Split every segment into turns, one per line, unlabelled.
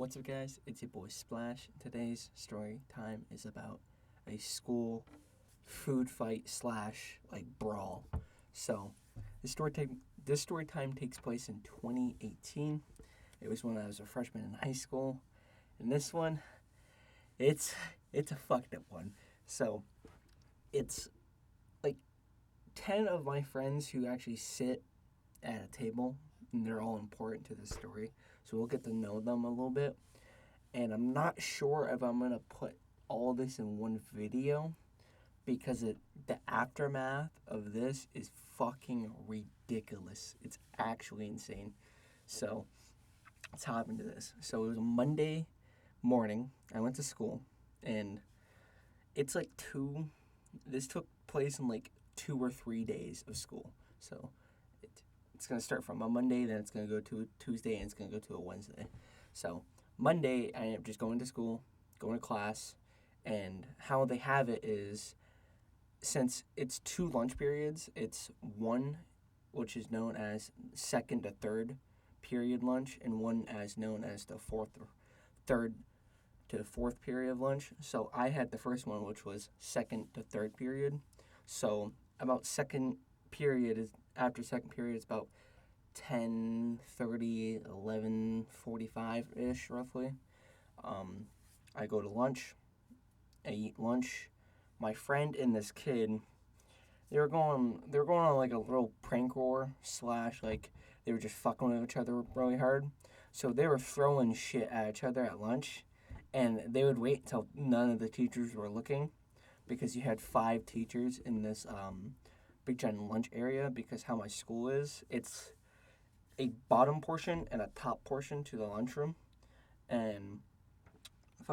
What's up, guys? It's your boy Splash. Today's story time is about a school food fight slash brawl. So, this story time takes place in 2018. It was when I was a freshman in high school, and this one, it's a fucked up one. So, it's like 10 of my friends who actually sit at a table, and they're all important to the story. So we'll get to know them a little bit. And I'm not sure if I'm going to put all this in one video because the aftermath of this is fucking ridiculous. It's actually insane. So let's hop into this. So it was a Monday morning. I went to school, and it's this took place in 2 or 3 days of school. So it's going to start from a Monday, then it's going to go to a Tuesday, and it's going to go to a Wednesday. So Monday, I end up just going to school, going to class, and how they have it is, since it's 2 lunch periods, it's one which is known as second to third period lunch, and one as known as the third to fourth period of lunch. So I had the first one, which was second to third period. So about second period is after second period is about 10:30, 11:45-ish roughly. I go to lunch. I eat lunch. My friend and this kid, they were going on a little prank war slash they were just fucking with each other really hard. So they were throwing shit at each other at lunch, and they would wait until none of the teachers were looking, because you had 5 teachers in this big giant lunch area, because how my school is, it's a bottom portion and a top portion to the lunchroom, and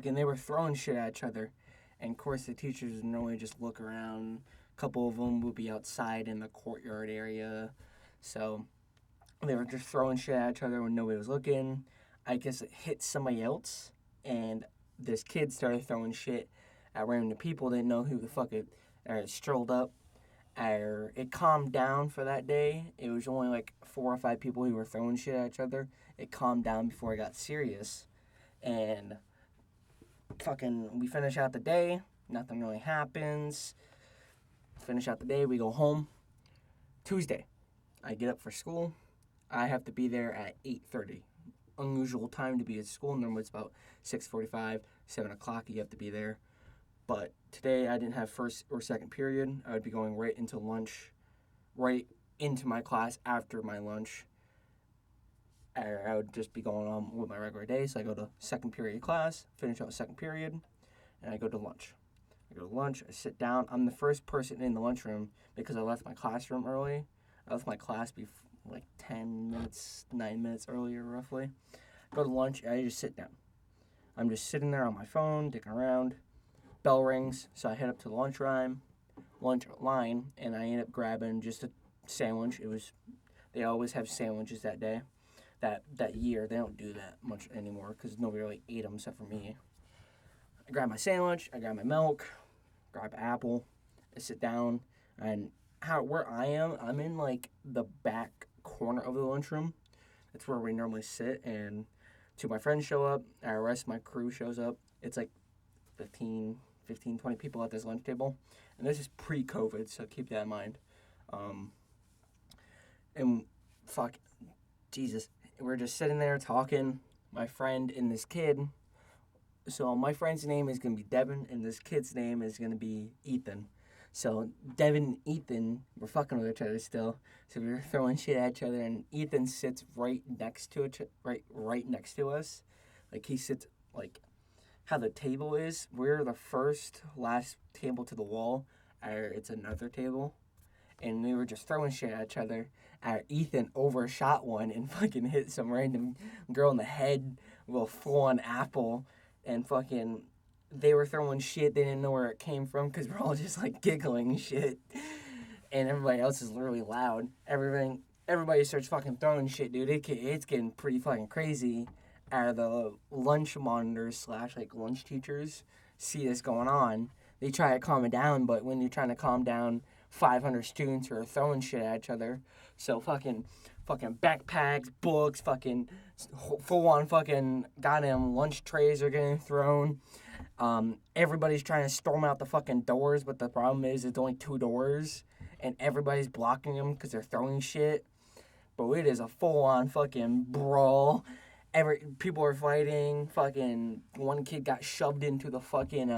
they were throwing shit at each other, and of course the teachers would normally just look around. A couple of them would be outside in the courtyard area, so they were just throwing shit at each other when nobody was looking. I guess it hit somebody else, and this kid started throwing shit at random people. Didn't know who the fuck it strolled up. It calmed down for that day. It was only 4 or 5 people who were throwing shit at each other. It calmed down before it got serious. And we finish out the day. Nothing really happens. Finish out the day. We go home. Tuesday, I get up for school. I have to be there at 8:30. Unusual time to be at school. Normally it's about 6:45, 7 o'clock. You have to be there. But today I didn't have first or second period. I would be going right into lunch, right into my class after my lunch. I would just be going on with my regular day. So I go to second period class, finish out second period, and I go to lunch. I sit down. I'm the first person in the lunchroom because I left my classroom early. I left my class 9 minutes earlier roughly. Go to lunch, and I just sit down. I'm just sitting there on my phone, dicking around. Bell rings, so I head up to the lunch line, and I end up grabbing just a sandwich. They always have sandwiches that day. That year, they don't do that much anymore because nobody really ate them except for me. I grab my sandwich, I grab my milk, grab an apple, I sit down, and where I am, I'm in the back corner of the lunchroom. That's where we normally sit, and 2 of my friends show up, and the rest of my crew shows up. It's 15, 20 people at this lunch table. And this is pre-COVID, so keep that in mind. Jesus. We're just sitting there talking, my friend and this kid. So my friend's name is going to be Devin, and this kid's name is going to be Ethan. So Devin and Ethan were fucking with each other still. So we were throwing shit at each other, and Ethan sits right next to right next to us. He sits how the table is. We're the last table to the wall. It's another table. And we were just throwing shit at each other. Ethan overshot one and hit some random girl in the head with a full-on apple. And they were throwing shit. They didn't know where it came from because we're all just giggling and shit. And everybody else is literally loud. Everybody starts throwing shit, dude. It's getting pretty crazy. The lunch monitors / lunch teachers see this going on. They try to calm it down, but when you're trying to calm down 500 students who are throwing shit at each other, so fucking backpacks, books, full on fucking goddamn lunch trays are getting thrown. Everybody's trying to storm out the fucking doors, but the problem is it's only 2 doors, and everybody's blocking them because they're throwing shit. But it is a full on fucking brawl. People are fighting. Fucking one kid got shoved into the fucking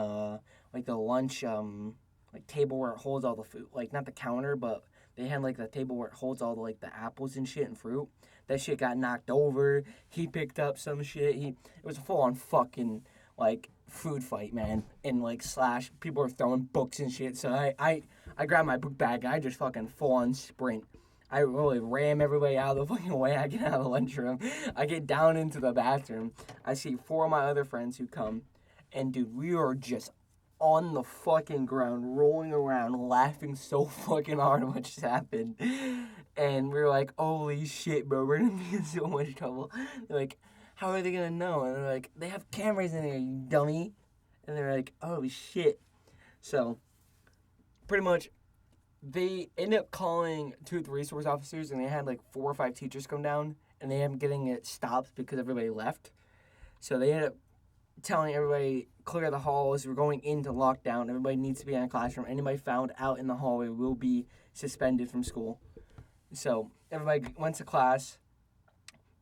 like the lunch like table where it holds all the food, like not the counter, but they had like the table where it holds all the like the apples and shit and fruit. That shit got knocked over. He picked up some shit. It was a full on fucking like food fight, man. And like slash people were throwing books and shit. So I grabbed my book bag and I just fucking full on sprint. I really ram everybody out of the fucking way. I get out of the lunchroom. I get down into the bathroom. I see 4 of my other friends who come. And dude, we are just on the fucking ground, rolling around, laughing so fucking hard at what just happened. And we were like, holy shit, bro, we're gonna be in so much trouble. They're like, how are they gonna know? And they're like, they have cameras in there, you dummy. And they're like, oh shit. So, pretty much, they ended up calling 2 of the resource officers, and they had like 4 or 5 teachers come down, and they ended up getting it stopped because everybody left. So they ended up telling everybody, clear the halls, we're going into lockdown, everybody needs to be in a classroom. Anybody found out in the hallway will be suspended from school. So everybody went to class.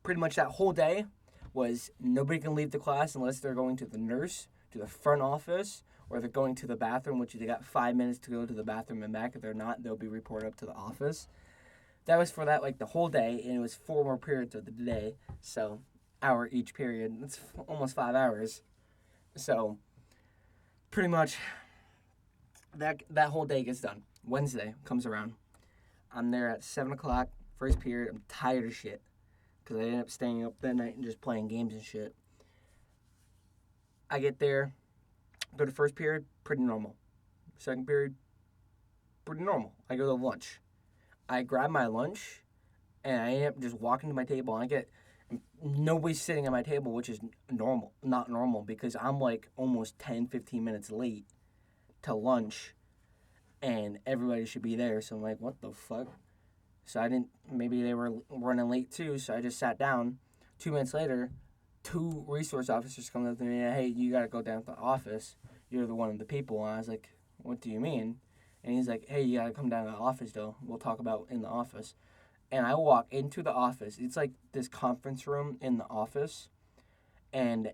Pretty much that whole day was nobody can leave the class unless they're going to the nurse, to the front office, or they're going to the bathroom, which they got 5 minutes to go to the bathroom and back. If they're not, they'll be reported up to the office. That was for that, like, the whole day, and it was 4 more periods of the day. So, hour each period. That's almost 5 hours. So, pretty much, that whole day gets done. Wednesday comes around. I'm there at 7 o'clock, first period. I'm tired of shit, because I ended up staying up that night and just playing games and shit. I get there. Go to first period, pretty normal. Second period, pretty normal. I go to lunch. I grab my lunch, and I end up just walking to my table, and I get nobody's sitting at my table, which is not normal, because I'm like almost 10, 15 minutes late to lunch, and everybody should be there. So I'm like, what the fuck? So maybe they were running late too, so I just sat down. 2 minutes later, 2 resource officers come up to me, hey, you gotta go down to the office. You're the one of the people. And I was like, what do you mean? And he's like, hey, you gotta come down to the office though. We'll talk about in the office. And I walk into the office. It's like this conference room in the office. And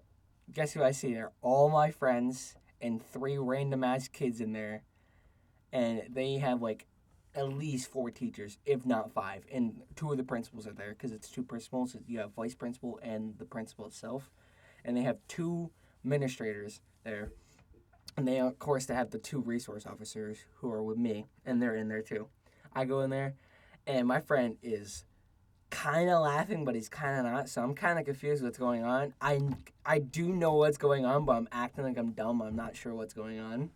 guess who I see there? All my friends and 3 random ass kids in there. And they have like at least 4 teachers, if not 5. And 2 of the principals are there because it's 2 principals. You have vice principal and the principal itself. And they have 2 administrators there. And they, of course, they have the 2 resource officers who are with me. And they're in there too. I go in there, and my friend is kind of laughing, but he's kind of not. So I'm kind of confused what's going on. I do know what's going on, but I'm acting like I'm dumb. I'm not sure what's going on.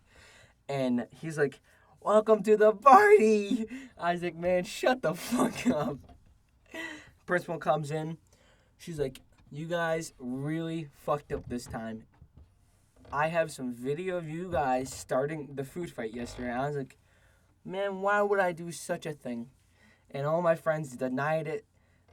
And he's like, welcome to the party. I was like, man, shut the fuck up. Principal comes in. She's like, you guys really fucked up this time. I have some video of you guys starting the food fight yesterday. I was like, man, why would I do such a thing? And all my friends denied it.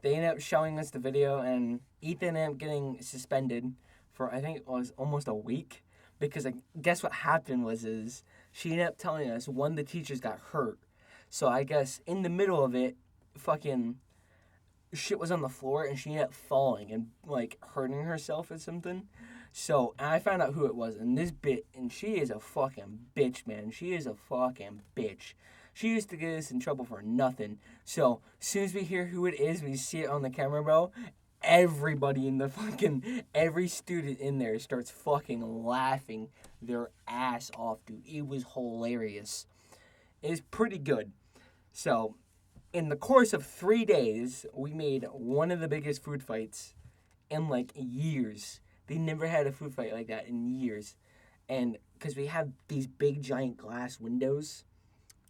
They ended up showing us the video, and Ethan ended up getting suspended for, I think it was almost a week. Because guess what happened is she ended up telling us one of the teachers got hurt. So I guess in the middle of it, fucking shit was on the floor, and she ended up falling and like hurting herself or something. So I found out who it was, and she is a fucking bitch, man. She is a fucking bitch. She used to get us in trouble for nothing. So as soon as we hear who it is, we see it on the camera, bro. Everybody every student in there starts fucking laughing their ass off, dude. It was hilarious. It was pretty good. So, in the course of 3 days, we made one of the biggest food fights in like years. They never had a food fight like that in years. And because we have these big giant glass windows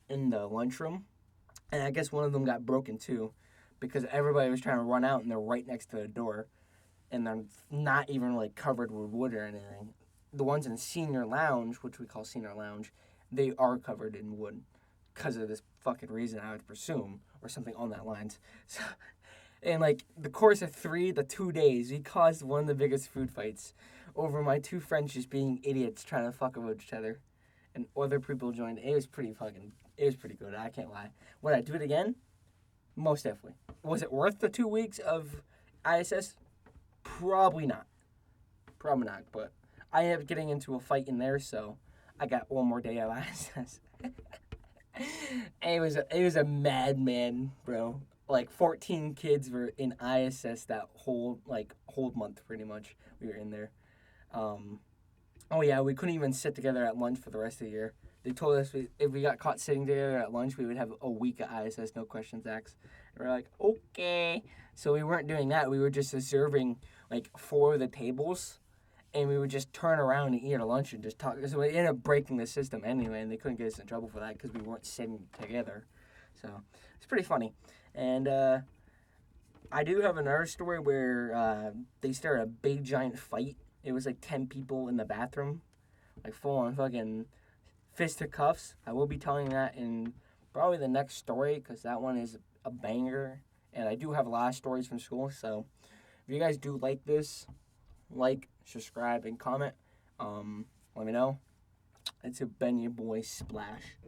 in the lunchroom, and I guess one of them got broken too, because everybody was trying to run out and they're right next to the door, and they're not even like covered with wood or anything. The ones in senior lounge, which we call senior lounge, they are covered in wood because of this fucking reason, I would presume, or something on that lines. So In like the course of 2 days, we caused one of the biggest food fights over my two friends just being idiots trying to fuck with each other, and other people joined. It was pretty fucking. It was pretty good. I can't lie. Would I do it again? Most definitely. Was it worth the 2 weeks of ISS? Probably not. Probably not. But I ended up getting into a fight in there, so I got one more day of ISS. It was a madman, bro. Like 14 kids were in ISS that whole month pretty much. We were in there. Um, oh yeah, we couldn't even sit together at lunch for the rest of the year. They told us if we got caught sitting together at lunch, we would have a week of ISS, no questions asked. And we're like, okay. So we weren't doing that. We were just observing like 4 of the tables, and we would just turn around and eat our lunch and just talk. So we ended up breaking the system anyway, and they couldn't get us in trouble for that because we weren't sitting together. So it's pretty funny. And I do have another story where they started a big giant fight. It was like 10 people in the bathroom, like full on fucking fisticuffs. I will be telling that in probably the next story because that one is a banger. And I do have a lot of stories from school. So if you guys do like this, like, subscribe, and comment. Let me know. It's been your boy Splash.